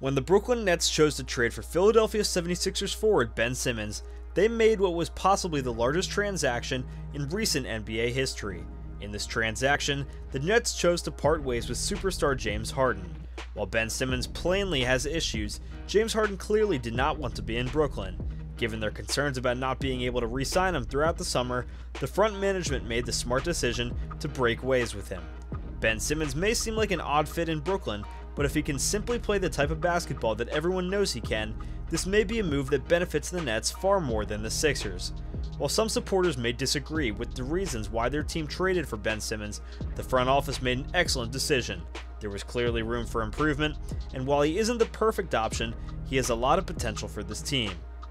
When the Brooklyn Nets chose to trade for Philadelphia 76ers forward Ben Simmons, they made what was possibly the largest transaction in recent NBA history. In this transaction, the Nets chose to part ways with superstar James Harden. While Ben Simmons plainly has issues, James Harden clearly did not want to be in Brooklyn. Given their concerns about not being able to re-sign him throughout the summer, the front management made the smart decision to break ways with him. Ben Simmons may seem like an odd fit in Brooklyn, but if he can simply play the type of basketball that everyone knows he can, this may be a move that benefits the Nets far more than the Sixers. While some supporters may disagree with the reasons why their team traded for Ben Simmons, the front office made an excellent decision. There was clearly room for improvement, and while he isn't the perfect option, he has a lot of potential for this team.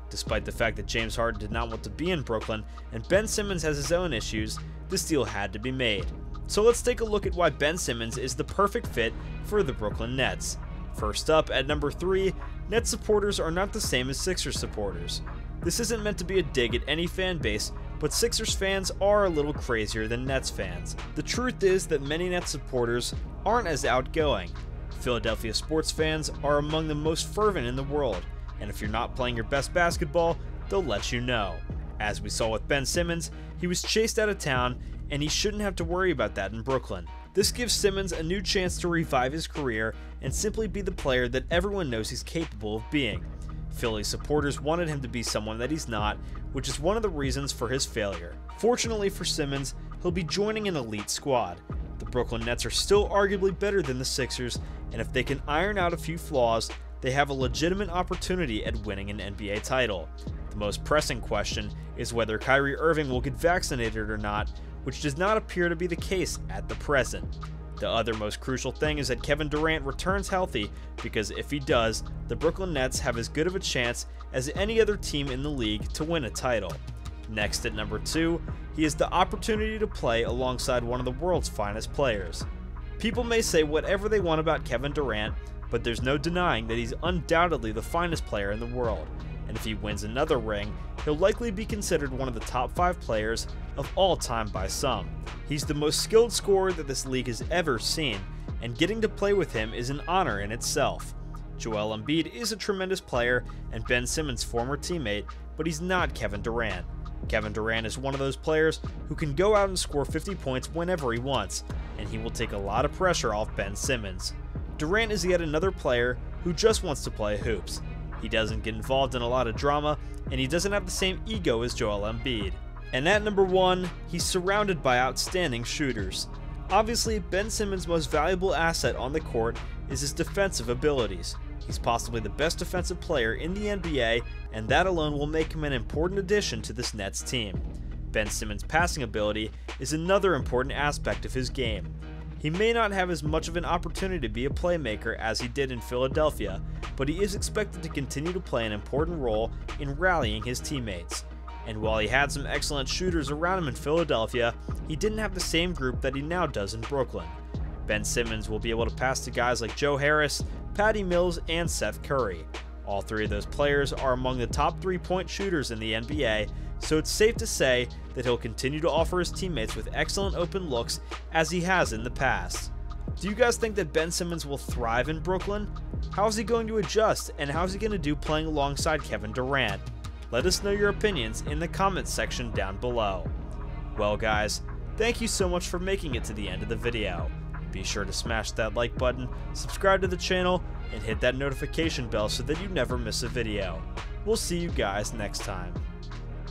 Despite the fact that James Harden did not want to be in Brooklyn and Ben Simmons has his own issues, this deal had to be made. So let's take a look at why Ben Simmons is the perfect fit for the Brooklyn Nets. First up, at number 3, Nets supporters are not the same as Sixers supporters. This isn't meant to be a dig at any fan base, but Sixers fans are a little crazier than Nets fans. The truth is that many Nets supporters aren't as outgoing. Philadelphia sports fans are among the most fervent in the world, and if you're not playing your best basketball, they'll let you know. As we saw with Ben Simmons, he was chased out of town, and he shouldn't have to worry about that in Brooklyn. This gives Simmons a new chance to revive his career and simply be the player that everyone knows he's capable of being. Philly supporters wanted him to be someone that he's not, which is one of the reasons for his failure. Fortunately for Simmons, he'll be joining an elite squad. The Brooklyn Nets are still arguably better than the Sixers, and if they can iron out a few flaws, they have a legitimate opportunity at winning an NBA title. The most pressing question is whether Kyrie Irving will get vaccinated or not, which does not appear to be the case at the present. The other most crucial thing is that Kevin Durant returns healthy, because if he does, the Brooklyn Nets have as good of a chance as any other team in the league to win a title. Next at number 2, he has the opportunity to play alongside one of the world's finest players. People may say whatever they want about Kevin Durant, but there's no denying that he's undoubtedly the finest player in the world, and if he wins another ring, he'll likely be considered one of the top 5 players of all time by some. He's the most skilled scorer that this league has ever seen, and getting to play with him is an honor in itself. Joel Embiid is a tremendous player and Ben Simmons' former teammate, but he's not Kevin Durant. Kevin Durant is one of those players who can go out and score 50 points whenever he wants, and he will take a lot of pressure off Ben Simmons. Durant is yet another player who just wants to play hoops. He doesn't get involved in a lot of drama, and he doesn't have the same ego as Joel Embiid. And at number 1, he's surrounded by outstanding shooters. Obviously, Ben Simmons' most valuable asset on the court is his defensive abilities. He's possibly the best defensive player in the NBA, and that alone will make him an important addition to this Nets team. Ben Simmons' passing ability is another important aspect of his game. He may not have as much of an opportunity to be a playmaker as he did in Philadelphia, but he is expected to continue to play an important role in rallying his teammates. And while he had some excellent shooters around him in Philadelphia, he didn't have the same group that he now does in Brooklyn. Ben Simmons will be able to pass to guys like Joe Harris, Patty Mills, and Seth Curry. All 3 of those players are among the top 3-point shooters in the NBA, so it's safe to say that he'll continue to offer his teammates with excellent open looks as he has in the past. Do you guys think that Ben Simmons will thrive in Brooklyn? How is he going to adjust, and how is he going to do playing alongside Kevin Durant? Let us know your opinions in the comments section down below. Well guys, thank you so much for making it to the end of the video. Be sure to smash that like button, subscribe to the channel, and hit that notification bell so that you never miss a video. We'll see you guys next time.